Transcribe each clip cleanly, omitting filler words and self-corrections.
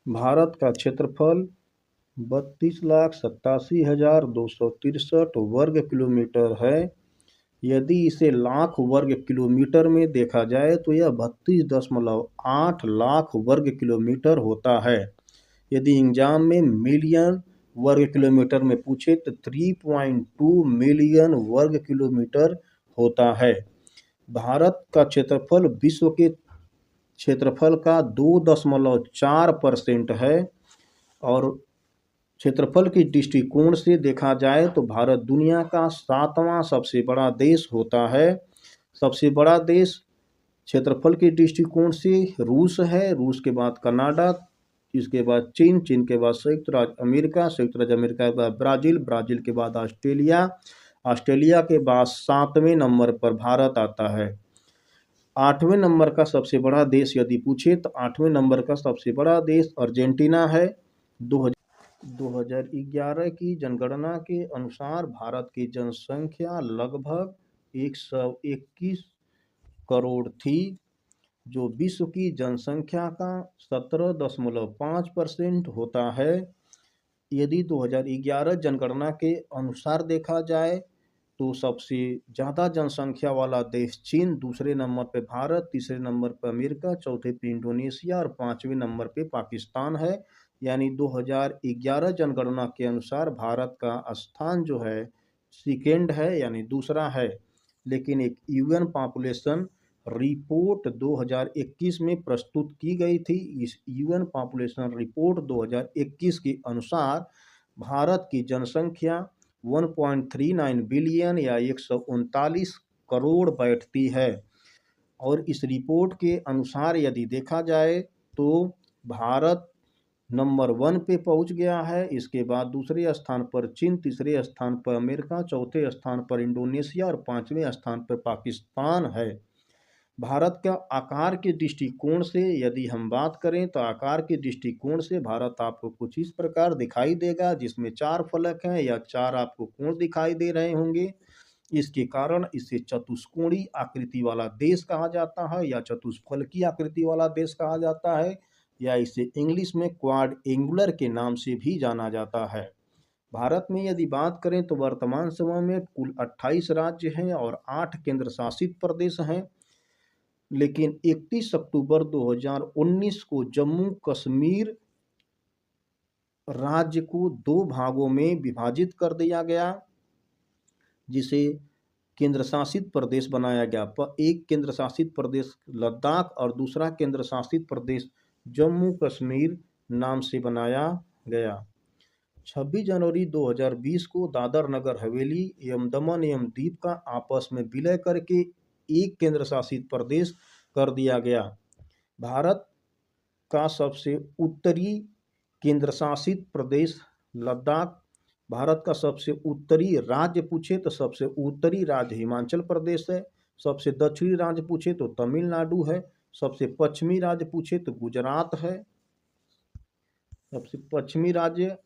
भारत का क्षेत्रफल 32,87,263 वर्ग किलोमीटर है। यदि इसे लाख वर्ग किलोमीटर में देखा जाए तो यह 32.8 लाख वर्ग किलोमीटर होता है। यदि एग्जाम में मिलियन वर्ग किलोमीटर में पूछे तो 3.2 मिलियन वर्ग किलोमीटर होता है। भारत का क्षेत्रफल विश्व के क्षेत्रफल का 2.4% है और क्षेत्रफल के दृष्टिकोण से देखा जाए तो भारत दुनिया का 7वां सबसे बड़ा देश होता है। सबसे बड़ा देश क्षेत्रफल के दृष्टिकोण से रूस है, रूस के बाद कनाडा, इसके बाद चीन, चीन के बाद संयुक्त राज्य अमेरिका, संयुक्त राज्य अमेरिका के बाद ब्राज़ील, ब्राज़ील के बाद ऑस्ट्रेलिया, ऑस्ट्रेलिया के बाद 7वें नंबर पर भारत आता है। 8वें नंबर का सबसे बड़ा देश यदि पूछे तो 8वें नंबर का सबसे बड़ा देश अर्जेंटीना है। 2011 की जनगणना के अनुसार भारत की जनसंख्या लगभग 121 करोड़ थी, जो विश्व की जनसंख्या का 17.5% होता है। यदि 2011 जनगणना के अनुसार देखा जाए तो सबसे ज़्यादा जनसंख्या वाला देश चीन, दूसरे नंबर पे भारत, तीसरे नंबर पर अमेरिका, चौथे पे इंडोनेशिया और 5वें नंबर पे पाकिस्तान है। यानी 2011 जनगणना के अनुसार भारत का स्थान जो है सेकेंड है, यानी दूसरा है। लेकिन एक यूएन पॉपुलेशन रिपोर्ट 2021 में प्रस्तुत की गई थी। इस यूएन पॉपुलेशन रिपोर्ट 2021 के अनुसार भारत की जनसंख्या 1.39 बिलियन या 139 करोड़ बैठती है। और इस रिपोर्ट के अनुसार यदि देखा जाए तो भारत नंबर 1 पे पहुंच गया है। इसके बाद दूसरे स्थान पर चीन, तीसरे स्थान पर अमेरिका, चौथे स्थान पर इंडोनेशिया और 5वें स्थान पर पाकिस्तान है। भारत का आकार के दृष्टिकोण से यदि हम बात करें तो आकार के दृष्टिकोण से भारत आपको कुछ इस प्रकार दिखाई देगा, जिसमें 4 फलक हैं या 4 आपको कोण दिखाई दे रहे होंगे। इसके कारण इसे चतुष्कोणीय आकृति वाला देश कहा जाता है या चतुष्फलकीय आकृति वाला देश कहा जाता है, या इसे इंग्लिश में क्वाड एंगुलर के नाम से भी जाना जाता है। भारत में यदि बात करें तो वर्तमान समय में कुल 28 राज्य हैं और 8 केंद्र शासित प्रदेश हैं। लेकिन 31 अक्टूबर 2019 को जम्मू कश्मीर राज्य को 2 भागों में विभाजित कर दिया गया, जिसे केंद्र शासित प्रदेश बनाया गया। एक केंद्र शासित प्रदेश लद्दाख और दूसरा केंद्र शासित प्रदेश जम्मू कश्मीर नाम से बनाया गया। 26 जनवरी 2020 को दादर नगर हवेली एवं दमन एवं दीव का आपस में विलय करके एक केंद्र शासित प्रदेश कर दिया गया। भारत का सबसे उत्तरी केंद्र शासित प्रदेश लद्दाख, भारत का सबसे उत्तरी राज्य पूछे तो सबसे उत्तरी राज्य हिमाचल प्रदेश है। सबसे दक्षिणी राज्य पूछे तो तमिलनाडु है। सबसे पश्चिमी राज्य पूछे तो गुजरात है। सबसे पश्चिमी राज्य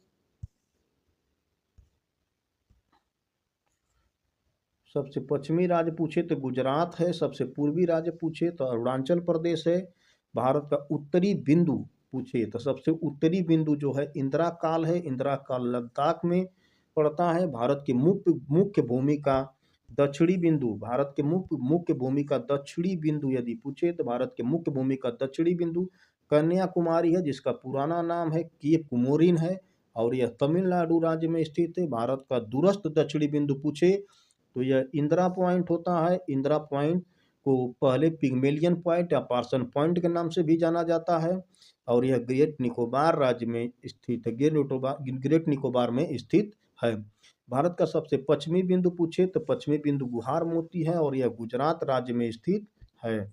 सबसे पश्चिमी राज्य पूछे तो गुजरात है। सबसे पूर्वी राज्य पूछे तो अरुणाचल प्रदेश है। भारत का उत्तरी बिंदु पूछे तो सबसे उत्तरी बिंदु जो है इंदिरा काल है। इंदिरा काल लद्दाख में पड़ता है। भारत के मुख्य भूमि का दक्षिणी बिंदु, भारत के मुख्य भूमि का दक्षिणी बिंदु यदि पूछे तो भारत के मुख्य भूमि का दक्षिणी बिंदु कन्याकुमारी है, जिसका पुराना नाम है केप कुमोरिन है और यह तमिलनाडु राज्य में स्थित है। भारत का दूरस्थ दक्षिणी बिंदु पूछे तो यह इंदिरा पॉइंट होता है। इंदिरा पॉइंट को पहले पिग्मेलियन पॉइंट या पार्सन पॉइंट के नाम से भी जाना जाता है और यह ग्रेट निकोबार राज्य में स्थित है। ग्रेट निकोबार में स्थित है। भारत का सबसे पश्चिमी बिंदु पूछे तो पश्चिमी बिंदु गुहार मोती है और यह गुजरात राज्य में स्थित है।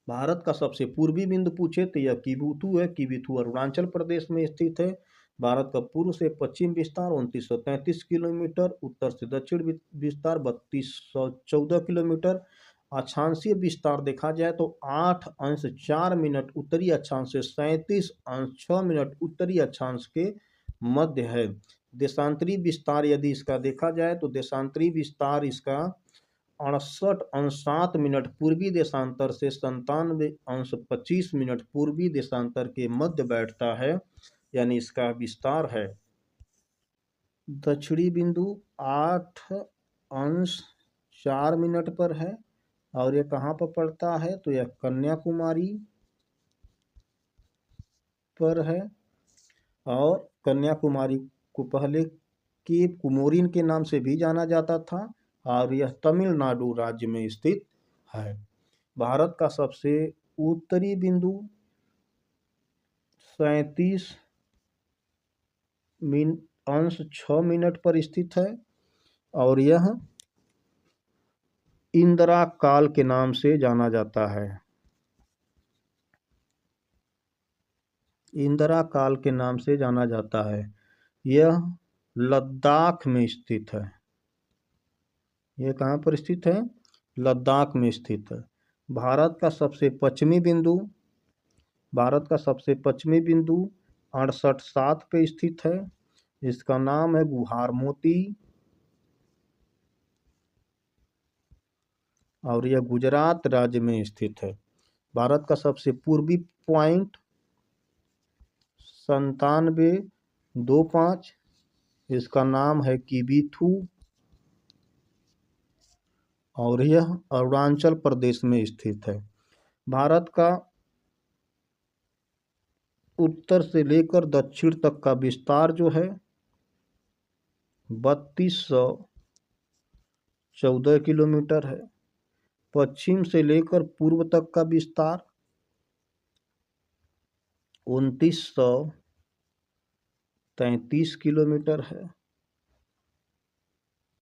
भारत का सबसे पूर्वी बिंदु पूछे तो यह किबुथु है। किबुथु अरुणाचल प्रदेश में स्थित है। भारत का पूर्व से पश्चिम विस्तार 2933 किलोमीटर, उत्तर से दक्षिण विस्तार 3214 किलोमीटर। अक्षांशीय विस्तार देखा जाए तो 8 अंश 4 मिनट उत्तरी अक्षांश से 37 अंश 6 मिनट उत्तरी अक्षांश के मध्य है। देशांतरी विस्तार यदि इसका देखा जाए तो देशांतरी विस्तार इसका 68 अंश 7 मिनट पूर्वी देशांतर से 97 अंश 25 मिनट पूर्वी देशांतर के मध्य बैठता है, यानी इसका विस्तार है। दक्षिणी बिंदु 8 अंश 4 मिनट पर है और ये कहाँ पर पड़ता है, तो यह कन्याकुमारी पर है। और कन्याकुमारी को पहले केप कुमोरिन के नाम से भी जाना जाता था और यह तमिलनाडु राज्य में स्थित है। भारत का सबसे उत्तरी बिंदु 37 अंश 6 मिनट पर स्थित है और यह इंदिरा काल के नाम से जाना जाता है। इंदिरा काल के नाम से जाना जाता है। यह लद्दाख में स्थित है। यह कहाँ पर स्थित है? लद्दाख में स्थित है। भारत का सबसे पश्चिमी बिंदु 68.7 पे स्थित है। इसका नाम है गुहार मोती और यह गुजरात राज्य में स्थित है। भारत का सबसे पूर्वी पॉइंट 97.25, इसका नाम है किबीथू और यह अरुणाचल प्रदेश में स्थित है। भारत का उत्तर से लेकर दक्षिण तक का विस्तार जो है 3214 किलोमीटर है। पश्चिम से लेकर पूर्व तक का विस्तार 2933 किलोमीटर है